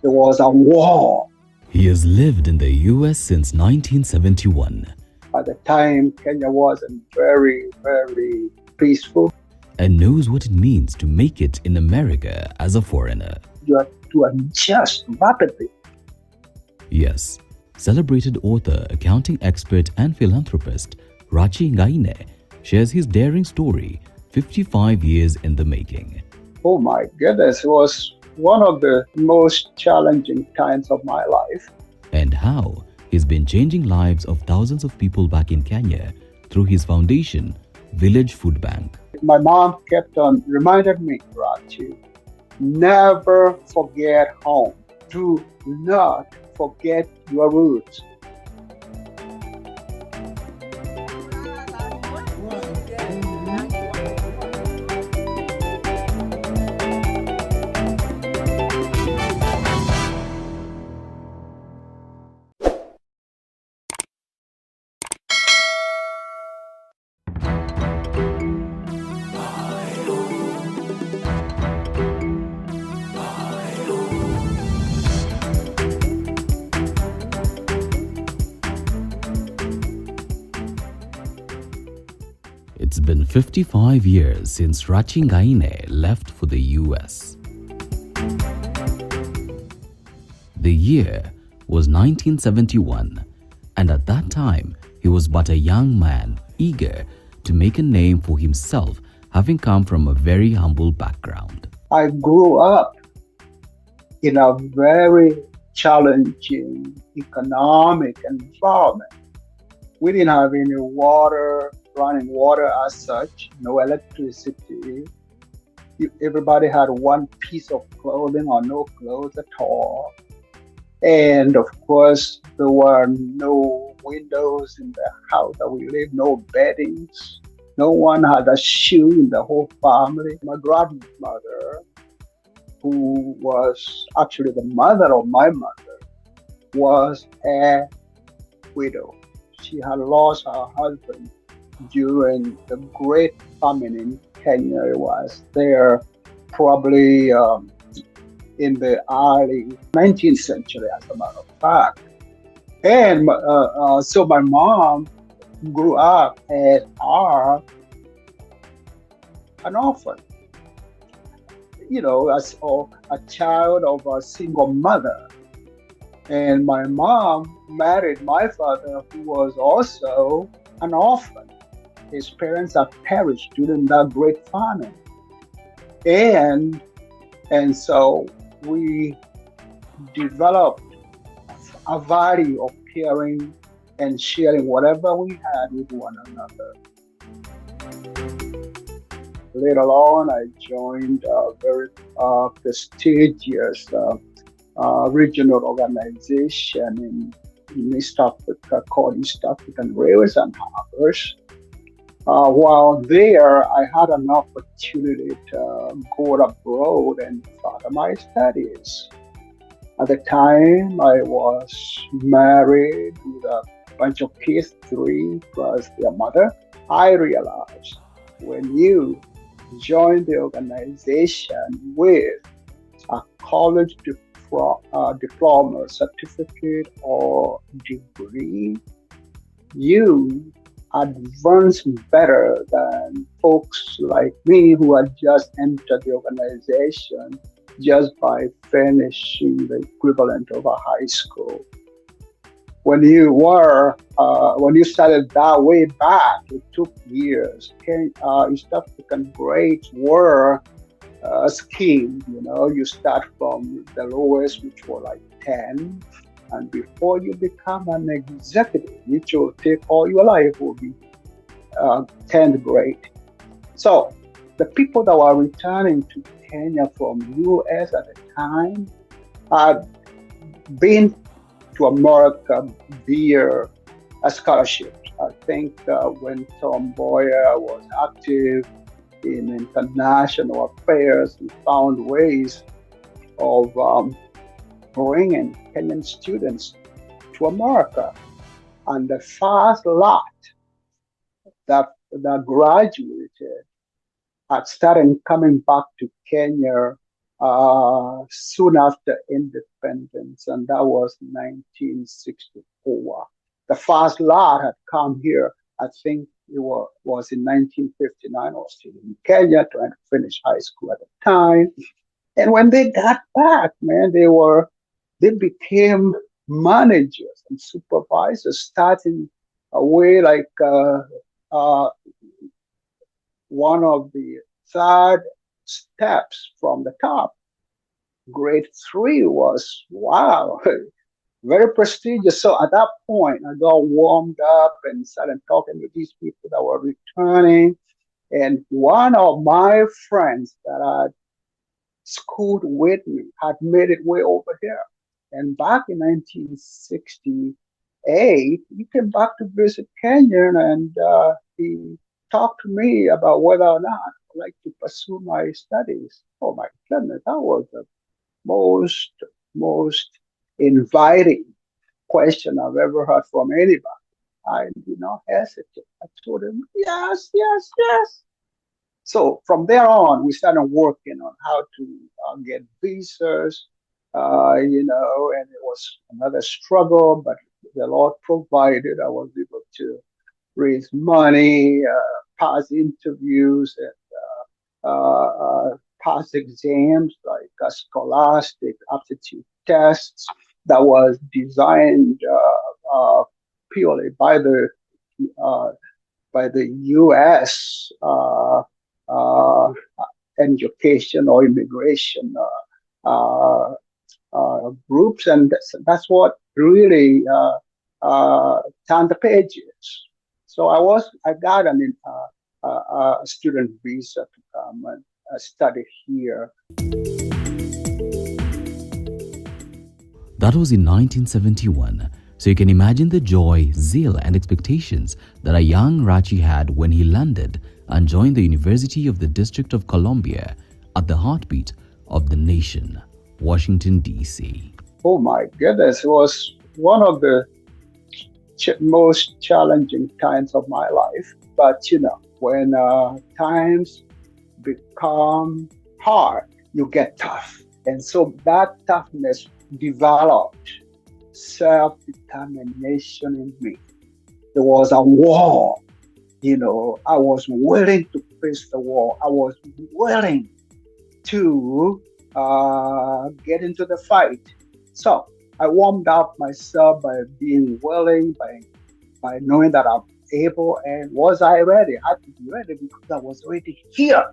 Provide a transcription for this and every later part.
There was a war. He has lived in the US since 1971 At the time, Kenya wasn't very, very peaceful. and knows what it means to make it in America as a foreigner. You had to adjust rapidly. Yes, celebrated author, accounting expert and philanthropist Rachi Ngaine shares his daring story, 55 years in the making. Oh my goodness, it was one of the most challenging times of my life. And how he's been changing lives of thousands of people back in Kenya through his foundation, Village Food Bank. My mom kept on reminding me, Raji, never forget home. Do not forget your roots. It's been 55 years since Rachi Ngaine left for the US. The year was 1971, and at that time, he was but a young man eager to make a name for himself, having come from a very humble background. I grew up in a very challenging economic environment. We didn't have any running water as such, no electricity. Everybody had one piece of clothing or no clothes at all. And of course, there were no windows in the house that we lived, no beddings. No one had a shoe in the whole family. My grandmother, who was actually the mother of my mother, was a widow. She had lost her husband during the Great Famine in Kenya. It was there probably in the early 19th century, as a matter of fact. And so my mom grew up as an orphan, as a child of a single mother. And my mom married my father, who was also an orphan. His parents had perished during that great famine. And so we developed a value of caring and sharing whatever we had with one another. Later on, I joined a very prestigious regional organization in East Africa called East African Railways and Harbors. While there, I had an opportunity to go abroad and further my studies. At the time, I was married with a bunch of kids, 3 plus their mother. I realized when you join the organization with a college diploma, certificate, or degree, you advance better than folks like me who had just entered the organization just by finishing the equivalent of a high school. When you started that way back, it took years. East African grades were a scheme. You start from the lowest, which were like 10, and before you become an executive, which will take all your life, will be 10th grade. So the people that were returning to Kenya from US at the time had been to America via a scholarship. I think when Tom Boyer was active in international affairs, he found ways of bringing Kenyan students to America. And the first lot that graduated had started coming back to Kenya soon after independence, and that was 1964. The first lot had come here, I think was in 1959. I was still in Kenya trying to finish high school at the time. And when they got back, man, they became managers and supervisors, starting away like uh, one of the third steps from the top. Grade three was wow, very prestigious. So at that point, I got warmed up and started talking to these people that were returning. And one of my friends that I schooled with me had made it way over here. And back in 1968, he came back to visit Kenya, and he talked to me about whether or not I'd like to pursue my studies. Oh my goodness, that was the most, most inviting question I've ever heard from anybody. I did not hesitate. I told him, yes, yes, yes. So from there on, we started working on how to get visas, and it was another struggle, but the Lord provided. I was able to raise money, pass interviews, and pass exams like scholastic aptitude tests that was designed purely uh, by the U.S. Uh, education or immigration groups, and that's what really turned the pages. So I got a student visa to come and study here. That was in 1971. So you can imagine the joy, zeal, and expectations that a young Rachi had when he landed and joined the University of the District of Columbia at the heartbeat of the nation, Washington, D.C. Oh my goodness, it was one of the most challenging times of my life. But when times become hard, you get tough. And so that toughness developed self-determination in me. There was a war. I was willing to face the war. I was willing to get into the fight. So I warmed up myself by being willing, by knowing that I'm able. And was I ready? I had to be ready because I was already here.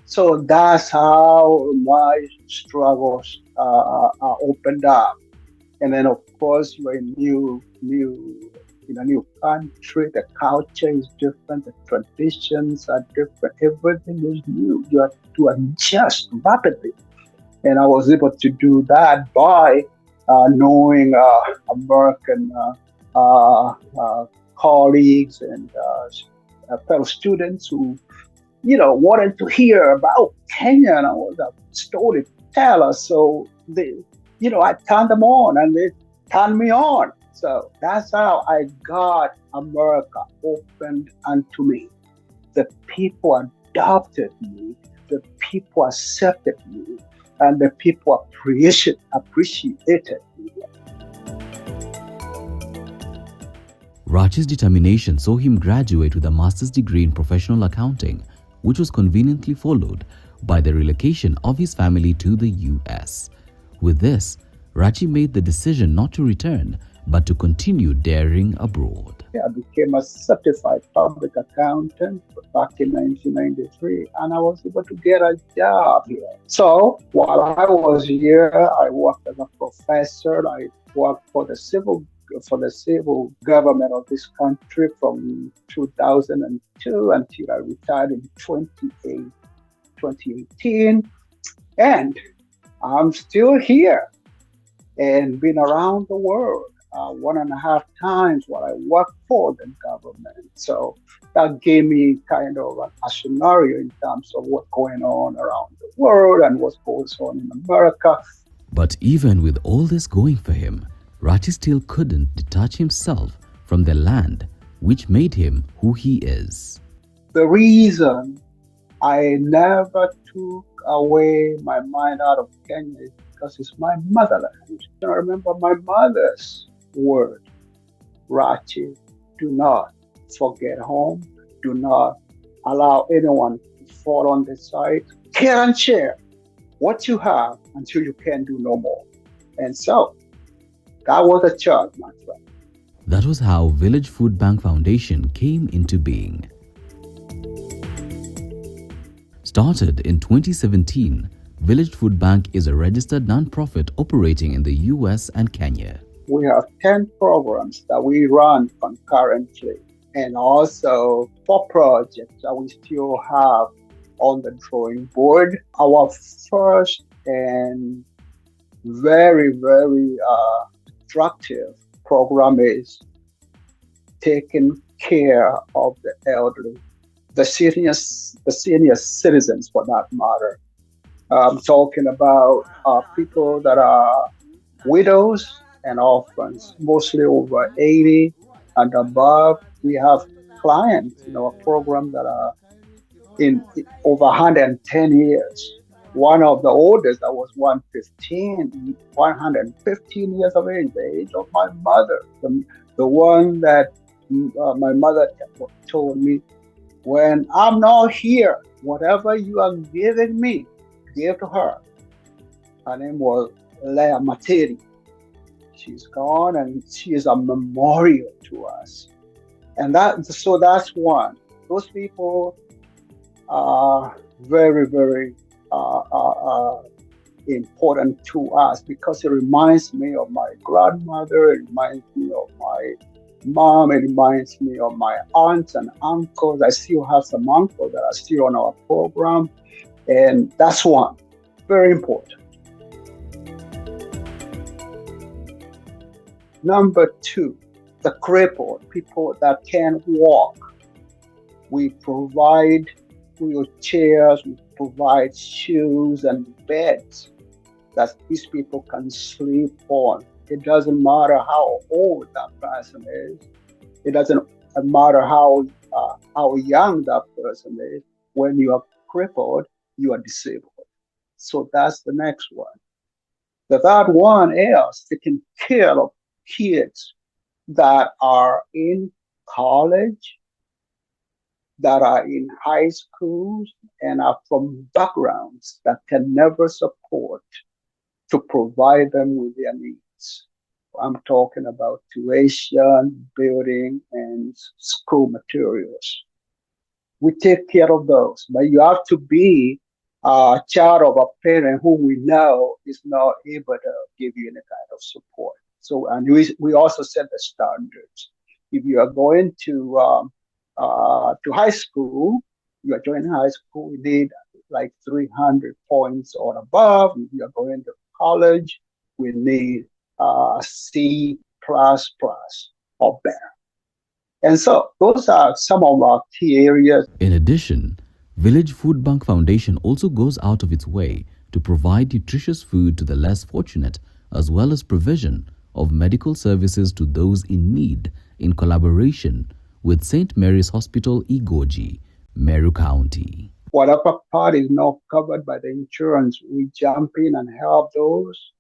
So that's how my struggles opened up. And then, of course, you're in a new country. The culture is different. The traditions are different. Everything is new. You have to adjust rapidly. And I was able to do that by knowing American colleagues and fellow students who, wanted to hear about Kenya, and I was a storyteller. So I turned them on, and they turned me on. So that's how I got America opened unto me. The people adopted me. The people accepted me, and the people appreciated me. Rachi's determination saw him graduate with a master's degree in professional accounting, which was conveniently followed by the relocation of his family to the US. With this, Rachi made the decision not to return, but to continue daring abroad. I became a certified public accountant back in 1993, and I was able to get a job here. So while I was here, I worked as a professor. I worked for the civil government of this country from 2002 until I retired in 2018. And I'm still here and been around the world 1.5 times while I worked for the government. So that gave me kind of a scenario in terms of what's going on around the world and what goes on in America. But even with all this going for him, Rachi still couldn't detach himself from the land which made him who he is. The reason I never took away my mind out of Kenya is because it's my motherland. I remember my mother's word, Rachi, do not forget home. Do not allow anyone to fall on the side. Care and share what you have until you can do no more. And so that was a charge, my friend. That was how Village Food Bank Foundation came into being. Started in 2017, Village Food Bank is a registered non-profit operating in the US and Kenya. We have 10 programs that we run concurrently, and also 4 projects that we still have on the drawing board. Our first and very attractive program is taking care of the elderly, the senior citizens for that matter. I'm talking about people that are widows and orphans, mostly over 80 and above. We have clients in our program that are in over 110 years. One of the oldest that was 115 years of age, the age of my mother, the one that my mother told me, when I'm not here, whatever you are giving me, give to her. Her name was Leah Materi. She's gone, and she is a memorial to us. And that's one. Those people are very important to us because it reminds me of my grandmother, it reminds me of my mom, it reminds me of my aunts and uncles. I still have some uncles that are still on our program, and that's one. Very important. Number 2, the crippled, people that can't walk. We provide wheelchairs, we provide shoes and beds that these people can sleep on. It doesn't matter how old that person is. It doesn't matter how young that person is. When you are crippled, you are disabled. So that's the next one. The third one is taking care of kids that are in college, that are in high schools, and are from backgrounds that can never support to provide them with their needs. I'm talking about tuition, building, and school materials. We take care of those, but you have to be a child of a parent who we know is not able to give you any kind of support. So, and we also set the standards. If you are going to high school, you are joining high school, you need like 300 points or above. If you are going to college, we need C++ or better. And so those are some of our key areas. In addition, Village Food Bank Foundation also goes out of its way to provide nutritious food to the less fortunate, as well as provision of medical services to those in need in collaboration with St. Mary's Hospital, Igoji, Meru County. Whatever part is not covered by the insurance, we jump in and help those.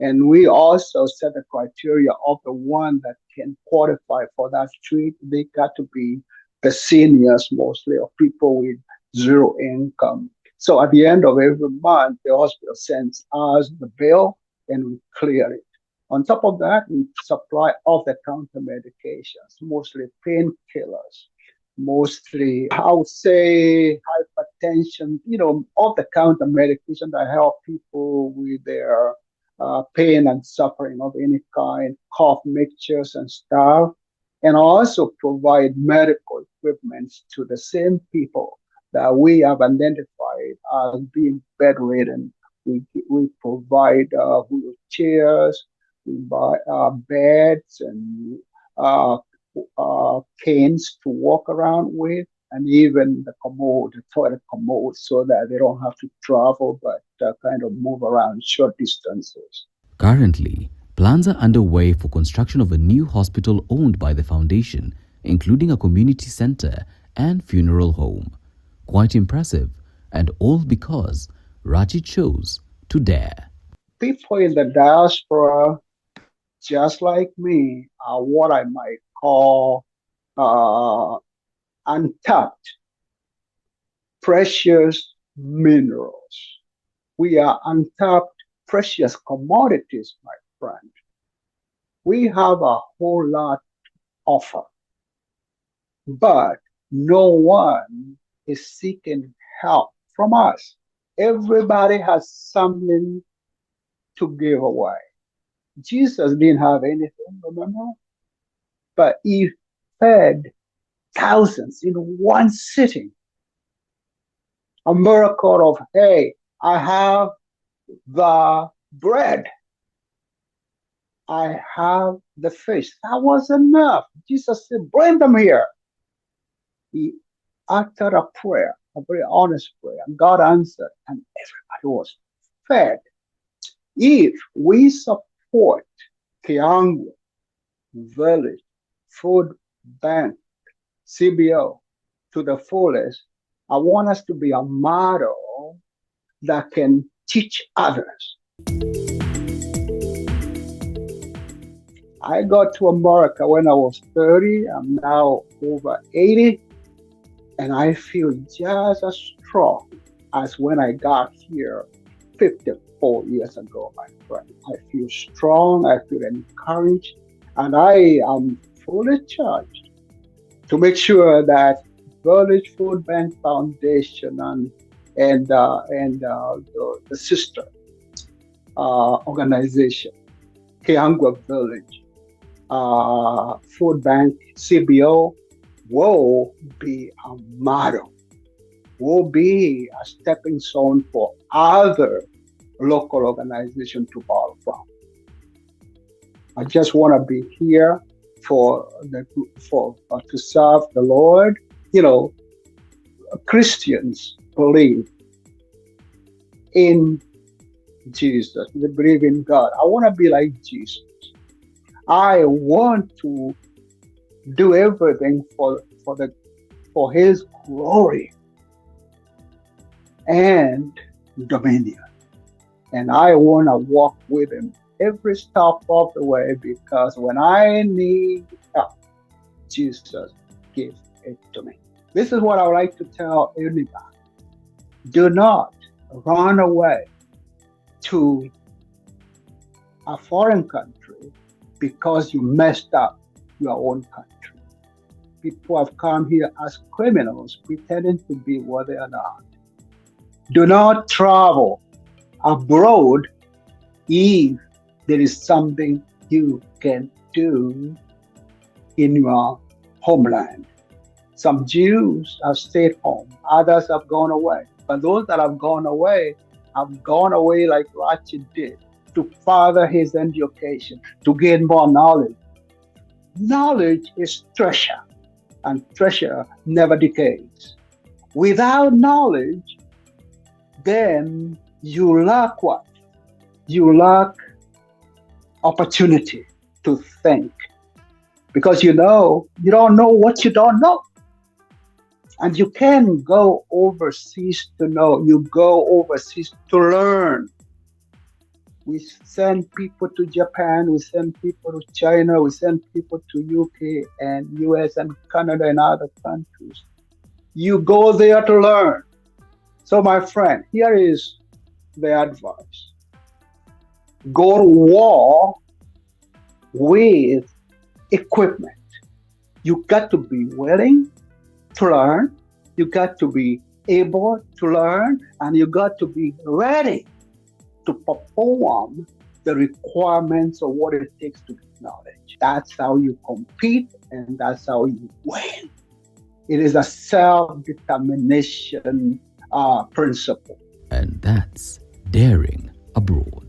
And we also set the criteria of the one that can qualify for that treat. They got to be the seniors mostly, or people with zero income. So at the end of every month, the hospital sends us the bill and we clear it. On top of that, we supply off-the-counter medications, mostly painkillers, mostly, I would say, hypertension, off-the-counter medication that help people with their pain and suffering of any kind, cough mixtures and stuff, and also provide medical equipment to the same people that we have identified as being bedridden. We provide wheelchairs, we buy beds and canes to walk around with, and even the toilet commode, so that they don't have to travel but kind of move around short distances. Currently, plans are underway for construction of a new hospital owned by the foundation, including a community center and funeral home. Quite impressive, And all because Rachi chose to dare. People in the diaspora, just like me, are what I might call uh, untapped precious minerals. We are untapped precious commodities, my friend. We have a whole lot to offer, but no one is seeking help from us. Everybody has something to give away. Jesus didn't have anything, remember? But he fed thousands in one sitting. A miracle of, hey, I have the bread. I have the fish. That was enough. Jesus said, bring them here. He uttered a prayer, a very honest prayer, and God answered, and everybody was fed. If we support Kiangu Village Food Bank, CBO, to the fullest, I want us to be a model that can teach others. I got to America when I was 30. I'm now over 80. And I feel just as strong as when I got here 54 years ago, my friend. I feel strong, I feel encouraged, and I am fully charged to make sure that Village Food Bank Foundation and the sister organization, Kiangwa Village Food Bank CBO, will be a model, will be a stepping stone for other local organizations to borrow from. I just want to be here to serve the Lord. You know, Christians believe in Jesus. They believe in God. I want to be like Jesus. I want to do everything for His glory and dominion. And I want to walk with Him every step of the way, because when I need help, Jesus gives it to me. This is what I would like to tell anybody. Do not run away to a foreign country because you messed up your own country. People have come here as criminals, pretending to be what they are not. Do not travel abroad if there is something you can do in your homeland. Some Jews have stayed home, others have gone away. But those that have gone away like Rachi did, to further his education, to gain more knowledge. Knowledge is treasure, and treasure never decays. Without knowledge, then you lack what? You lack opportunity to think, because you don't know what you don't know. And you can go overseas to know. You go overseas to learn. We send people to Japan, we send people to China, we send people to UK and US and Canada and other countries. You go there to learn. So my friend, here is the advice. Go to war with equipment. You got to be willing to learn. You got to be able to learn, and you got to be ready to perform the requirements of what it takes to get knowledge. That's how you compete, and that's how you win. It is a self-determination principle. And that's daring abroad.